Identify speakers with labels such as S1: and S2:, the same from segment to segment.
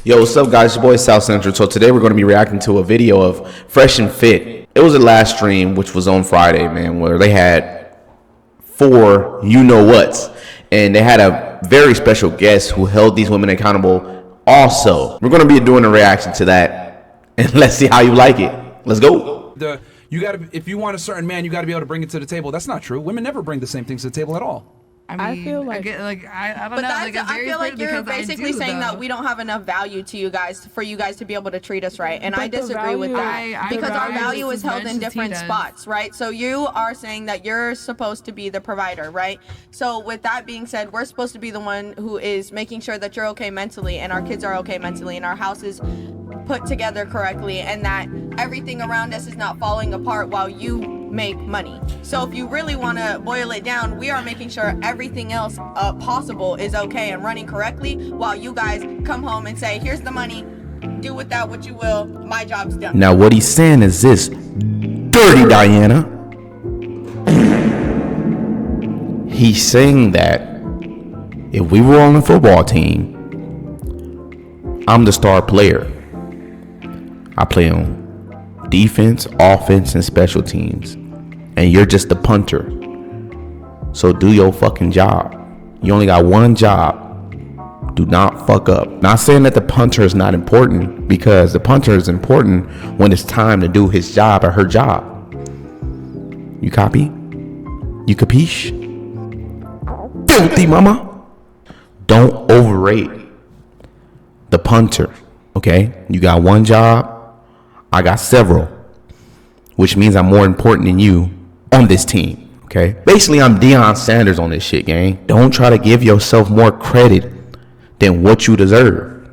S1: Yo, what's up, guys? Your boy South Central. So today we're going to be reacting to a video of Fresh and Fit. It was a last stream, which was on Friday, man, where they had 4 you-know-whats. And they had a very special guest who held these women accountable also. We're going to be doing a reaction to that. And let's see how you like it. Let's go.
S2: You got to, if you want a certain man, you got to be able to bring it to the table. That's not true. Women never bring the same things to the table at all.
S3: I feel like
S4: I don't know. I feel like you're basically saying that we don't have enough value to you guys for you guys to be able to treat us right, and I disagree with that because our value is held in different spots, right? So you are saying that you're supposed to be the provider, right? So with that being said, we're supposed to be the one who is making sure that you're okay mentally and our kids are okay mentally and our house is put together correctly and that everything around us is not falling apart while you make money. So if you really want to boil it down, we are making sure everything else possible is okay and running correctly while you guys come home and say, here's the money, do with that what you will, my job's done.
S1: Now what he's saying is this: dirty Diana. He's saying that if we were on a football team, I'm the star player. I play on defense, offense, and special teams. And you're just the punter. So do your fucking job. You only got one job. Do not fuck up. Not saying that the punter is not important, because the punter is important when it's time to do his job or her job. You copy? You capiche? Filthy mama. Don't overrate the punter. Okay? You got one job. I got several. Which means I'm more important than you on this team, okay? Basically, I'm Deion Sanders on this shit, gang. Don't try to give yourself more credit than what you deserve.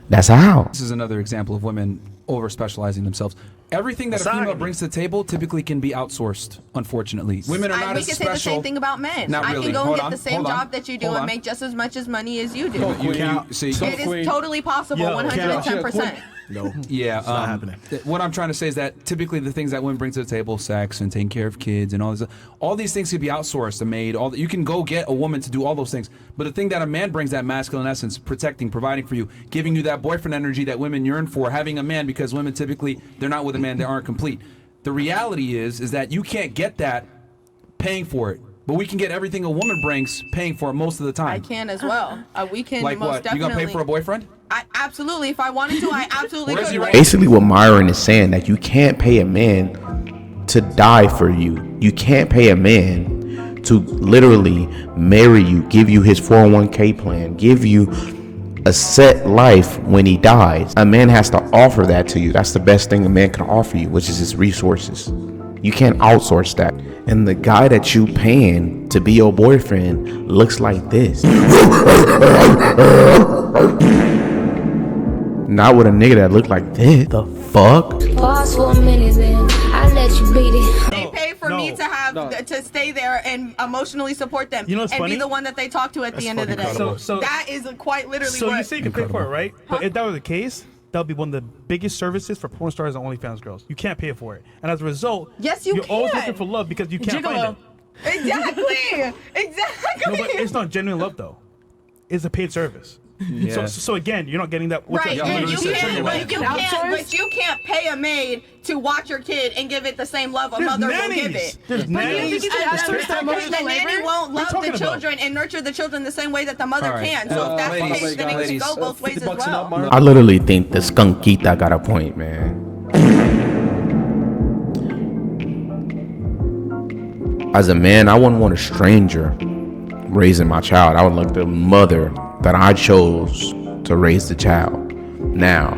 S1: That's how.
S2: This is another example of women over-specializing themselves. Everything that a female brings to the table typically can be outsourced, unfortunately. Women are not as special.
S4: We can say the same thing about men.
S2: Not really.
S4: I can go and get the same job that you do and make just as much as money as you do.
S2: It
S4: is totally possible, 110%.
S2: No. Yeah.
S5: It's not happening.
S2: What I'm trying to say is that typically the things that women bring to the table, sex and taking care of kids and all these things could be outsourced and made. You can go get a woman to do all those things. But the thing that a man brings, that masculine essence, protecting, providing for you, giving you that boyfriend energy that women yearn for, having a man, because women typically, they're not with a man, they aren't complete. The reality is that you can't get that paying for it. But we can get everything a woman brings paying for it most of the time.
S4: I can as well. We can
S2: like
S4: most
S2: what?
S4: definitely.
S2: You gonna pay for a boyfriend?
S4: Absolutely. If I wanted to, I absolutely could.
S1: Basically what Myron is saying, that you can't pay a man to die for you. You can't pay a man to literally marry you, give you his 401k plan, give you a set life when he dies. A man has to offer that to you. That's the best thing a man can offer you, which is his resources. You can't outsource that. And the guy that you paying to be your boyfriend looks like this. Not with a nigga that look like this. The fuck?
S6: Pause for a minute, then I let you beat it.
S4: They pay for me to have to stay there and emotionally support them,
S5: you know what's
S4: and
S5: funny?
S4: be the one that they talk to at the end of the day. So that is quite literally.
S5: So
S4: what
S5: you say you can pay for it, right? But if that were the case, that would be one of the biggest services for porn stars and OnlyFans girls. You can't pay for it, and as a result,
S4: yes,
S5: you're always looking for love because you can't find it.
S4: Exactly. Exactly.
S5: No, but it's not genuine love though. It's a paid service. Yeah. So again, you're not getting that.
S4: Right, and you can't pay a maid to watch your kid and give it the same love a mother will give it.
S5: There's nannies.
S4: The nanny won't love the children and nurture the children the same way that the mother can. So if that's the case, then it should go both ways as well.
S1: I literally think the skunkita got a point, man. As a man, I wouldn't want a stranger raising my child. I would like the mother that I chose to raise the child. Now,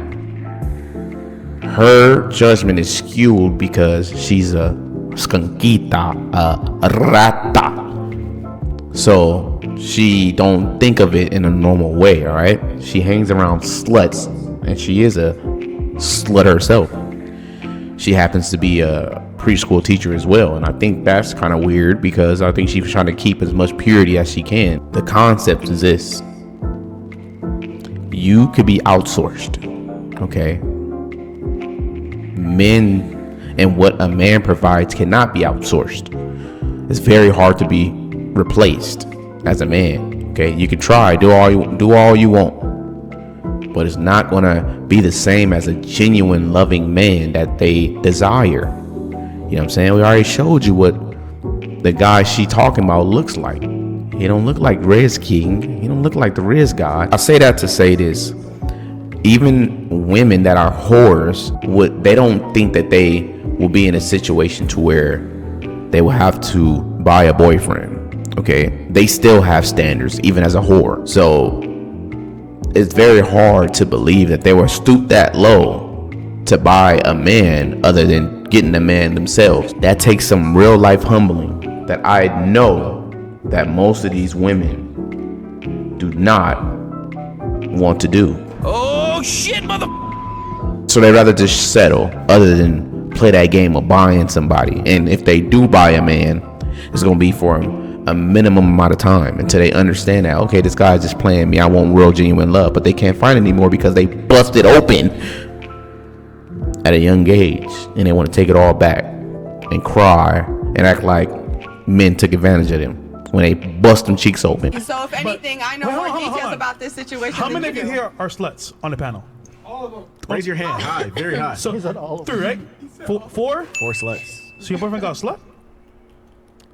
S1: her judgment is skewed because she's a skunkita, a rata. So she don't think of it in a normal way, all right? She hangs around sluts, and she is a slut herself. She happens to be a preschool teacher as well, and I think that's kind of weird because I think she's trying to keep as much purity as she can. The concept is this: you could be outsourced, okay? Men and what a man provides cannot be outsourced. It's very hard to be replaced as a man, okay? You can try, do all you want, but it's not gonna be the same as a genuine loving man that they desire. You know what I'm saying? We already showed you what the guy she talking about looks like. He don't look like Riz King. He don't look like the Riz God. I say that to say this. Even women that are whores, they don't think that they will be in a situation to where they will have to buy a boyfriend. Okay, they still have standards even as a whore. So it's very hard to believe that they were stooped that low to buy a man other than getting a man themselves. That takes some real life humbling that I know that most of these women do not want to do.
S2: Oh shit, mother.
S1: So they rather just settle other than play that game of buying somebody. And if they do buy a man, it's gonna be for a minimum amount of time until they understand that, okay, this guy's just playing me. I want real genuine love, but they can't find it anymore because they busted open at a young age and they want to take it all back and cry and act like men took advantage of them when they bust them cheeks open.
S4: So if anything, I know more details about this situation.
S5: How many of you here are sluts on the panel?
S3: All of them. Raise your hand. High, very high.
S5: So 3, right? 4? 4
S3: sluts.
S5: So your boyfriend got a slut?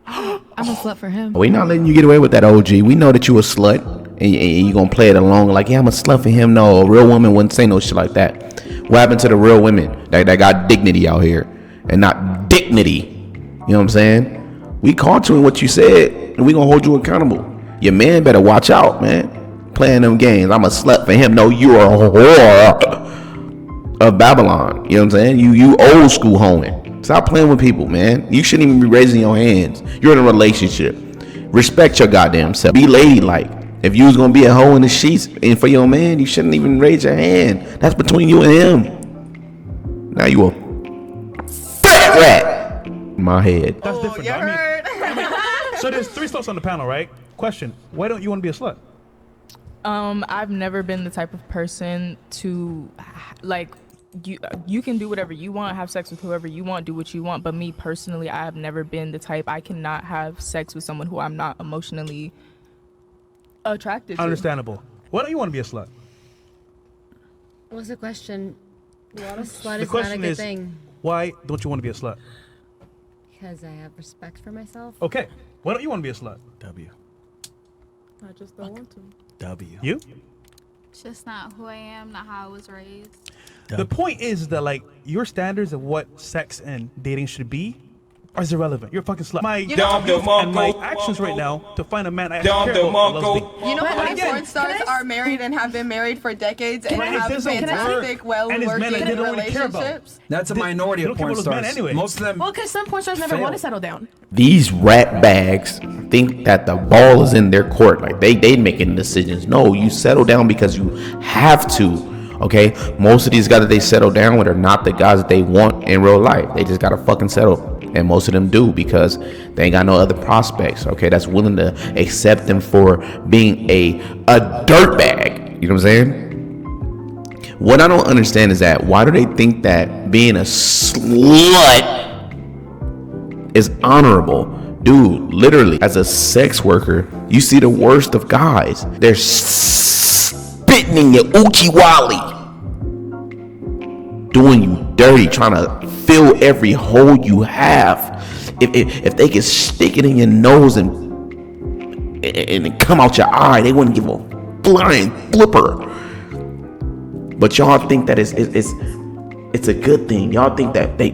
S7: I'm a slut for him.
S1: We not letting you get away with that, OG. We know that you a slut and you gonna play it along like, yeah, I'm a slut for him. No, a real woman wouldn't say no shit like that. What happened to the real women that got dignity out here and not dignity? You know what I'm saying? We caught you in what you said and we gonna hold you accountable. Your man better watch out, man. Playing them games. I'm a slut for him. No, you're a whore of Babylon. You know what I'm saying? You old school hoeing. Stop playing with people, man. You shouldn't even be raising your hands. You're in a relationship. Respect your goddamn self. Be ladylike. If you was gonna be a hoe in the sheets and for your man, you shouldn't even raise your hand. That's between you and him. Now you a fat rat in my head.
S5: That's different.
S4: You heard.
S5: So there's 3 sluts on the panel, right? Question: why don't you want to be a slut?
S7: I've never been the type of person to like. You can do whatever you want, have sex with whoever you want, do what you want. But me personally, I have never been the type. I cannot have sex with someone who I'm not emotionally attracted to.
S5: Understandable. Why don't you want to be a slut?
S8: What's the question? What a slut
S5: The
S8: is not a
S5: question
S8: good
S5: is,
S8: thing.
S5: why don't you want to be a slut?
S8: Because I have respect for myself.
S5: Okay. Why don't you want to be a slut?
S3: W.
S7: I just don't want to.
S3: W.
S5: You?
S9: It's just not who I am, not how I was raised.
S5: The point is that like your standards of what sex and dating should be are irrelevant. You're a fucking slut. My actions right now to find a man I care about loves me.
S4: You know how many porn stars are married and have been married for decades and have fantastic, well-working relationships?
S2: That's a minority of porn stars.
S5: Anyway.
S2: Most of them.
S7: Well, because some porn stars never want to settle down.
S1: These rat bags think that the ball is in their court. Like they making decisions. No, you settle down because you have to. Okay, most of these guys that they settle down with are not the guys that they want in real life. They just gotta fucking settle, and most of them do because they ain't got no other prospects. Okay, that's willing to accept them for being a dirtbag. You know what I'm saying? What I don't understand is that why do they think that being a slut is honorable? Dude, literally, as a sex worker, you see the worst of guys. They're spitting in your uchiwali, doing you dirty, trying to fill every hole you have. If they could stick it in your nose and come out your eye, they wouldn't give a flying flipper. But y'all think that it's a good thing. Y'all think that they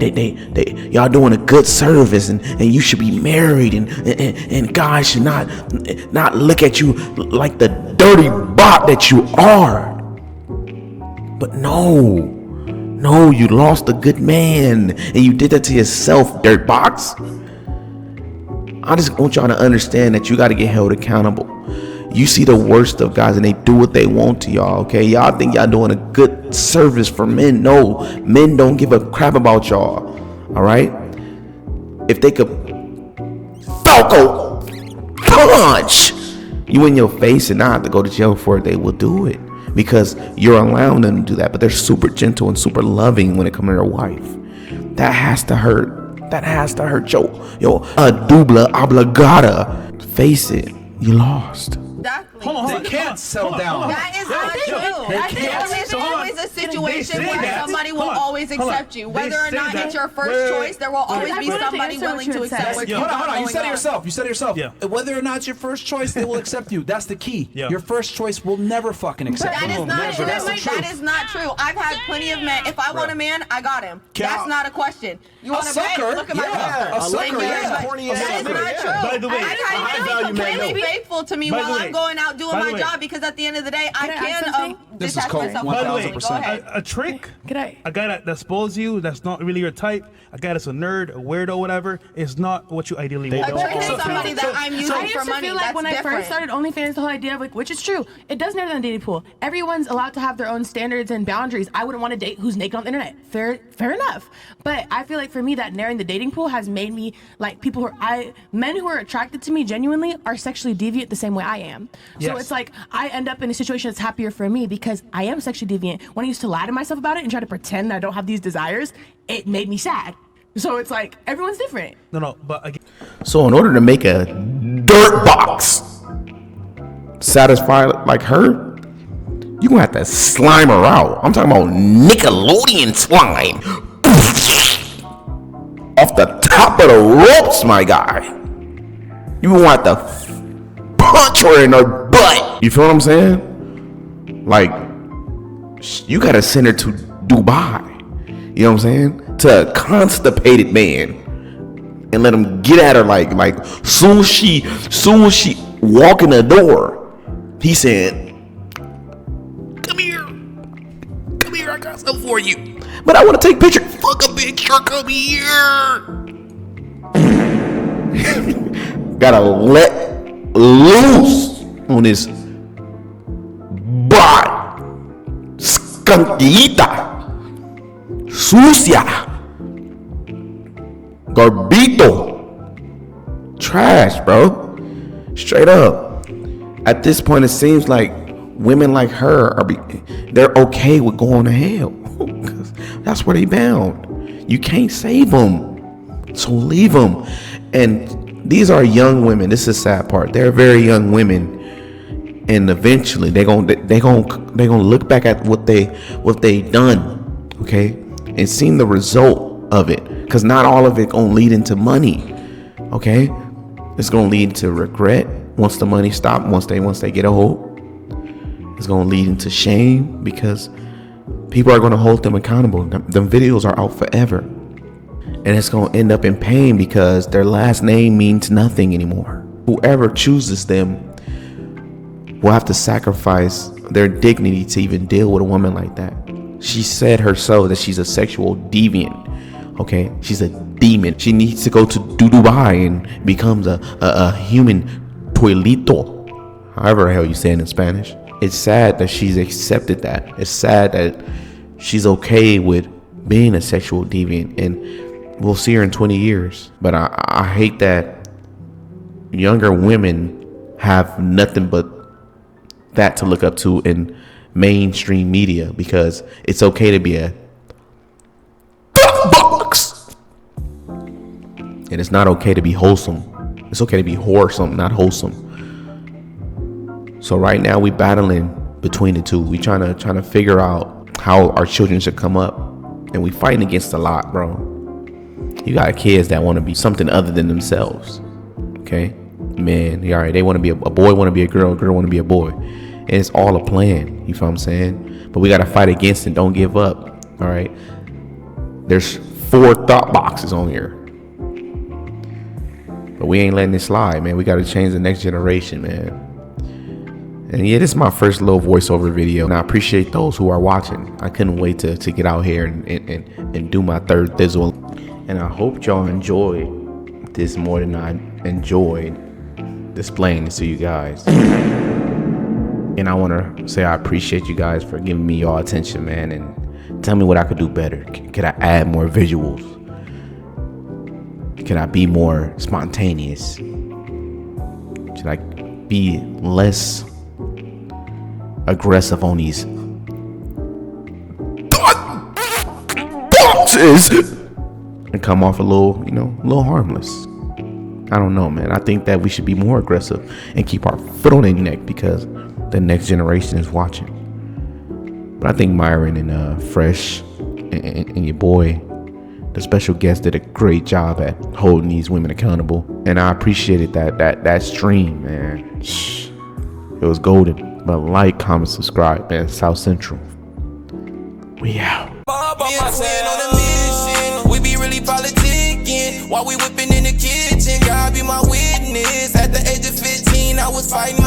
S1: y'all doing a good service and you should be married and guys should not look at you like the dirty bot that you are. But no, you lost a good man and you did that to yourself, dirt box. I just want y'all to understand that you got to get held accountable. You see the worst of guys and they do what they want to y'all, okay? Y'all think y'all doing a good service for men. No, men don't give a crap about y'all, all right? If they could Falco punch you in your face and not have to go to jail for it, they will do it because you're allowing them to do that. But they're super gentle and super loving when it comes to their wife. That has to hurt. That has to hurt. Yo, a dubla obligada. Face it, you lost.
S5: Hold on.
S2: not settle down.
S4: That is not true. There is always a situation where somebody will always accept you. Whether or not it's your first choice, there will always be somebody willing to accept you.
S2: Hold on. You said it yourself. Yeah. Whether or not it's your first choice, they will accept you. That's the key. Yeah. Your first choice will never fucking accept you.
S4: That is not true. I've had plenty of men. If I want a man, I got him. That's not a question. You want a sucker? Look at my record.
S2: A sucker,
S4: That is not true.
S5: By the way,
S4: I've had men completely faithful to me while I'm going out doing my job, because at the end of the day, I can detach myself.
S5: By the way, a trick, a guy that spoils you, that's not really your type, a guy that's a nerd, a weirdo, whatever, is not what you ideally want.
S4: A trick is somebody that I'm using for money.
S8: I feel like when I first started OnlyFans, the whole idea of like, which is true, it does never than a dating pool. Everyone's allowed to have their own standards and boundaries. I wouldn't want to date who's naked on the internet. Fair enough. But I feel like for me, that narrowing the dating pool has made me like men who are attracted to me genuinely are sexually deviant the same way I am. So it's like I end up in a situation that's happier for me because I am sexually deviant. When I used to lie to myself about it and try to pretend that I don't have these desires, it made me sad. So it's like everyone's different.
S5: No, but again.
S1: So in order to make a dirt box satisfy like her, you gonna have to slime her out. I'm talking about Nickelodeon slime. Off the top of the ropes, my guy. You want to punch her in her butt. You feel what I'm saying? Like, you gotta send her to Dubai. You know what I'm saying? To a constipated man, and let him get at her like soon as she walk in the door, he said, "Come here, I got something for you. But I want to take a picture. Fuck a picture, come here." Gotta let loose on this bot, skunkiita, sucia, garbito, trash, bro. Straight up. At this point, it seems like women like her they're okay with going to hell. That's where they bound. You can't save them, so leave them. And these are young women. This is the sad part. They're very young women, and eventually they're gonna look back at what they done, okay, and seen the result of it. Because not all of it gonna lead into money, okay. It's gonna lead to regret once the money stops. Once they get old, it's gonna lead into shame because people are gonna hold them accountable. Them videos are out forever. And it's going to end up in pain because their last name means nothing anymore. Whoever chooses them will have to sacrifice their dignity to even deal with a woman like that. She said herself that she's a sexual deviant. Okay, she's a demon. She needs to go to Dubai and becomes a human toilito. However the hell you say it in Spanish. It's sad that she's accepted that. It's sad that she's okay with being a sexual deviant, and we'll see her in 20 years. But I hate that younger women have nothing but that to look up to in mainstream media, because it's okay to be a box, and it's not okay to be wholesome. It's okay to be wholesome, not wholesome. So right now we battling between the two. We trying to figure out how our children should come up, and we fighting against a lot, bro. You got kids that want to be something other than themselves. Okay, man, all right. They want to be a boy, want to be a girl want to be a boy, and it's all a plan. You feel what I'm saying? But we got to fight against it. Don't give up. All right. There's 4 thought boxes on here, but we ain't letting it slide, man. We got to change the next generation, man. And yeah, this is my first little voiceover video, and I appreciate those who are watching. I couldn't wait to get out here and do my third thizzle. And I hope y'all enjoyed this more than I enjoyed displaying this to you guys. And I want to say I appreciate you guys for giving me your attention, man, and tell me what I could do better. Could I add more visuals? Could I be more spontaneous? Should I be less aggressive on these boxes and come off a little harmless? I don't know, man. I think that we should be more aggressive and keep our foot on their neck, because the next generation is watching. But I think Myron and Fresh and your boy, the special guest, did a great job at holding these women accountable, and I appreciated that stream, man. It was golden. But like, comment, subscribe, man. South Central, we out.
S10: We be really politicking while we whipping in the kitchen. God be my witness. At the age of 15, I was fighting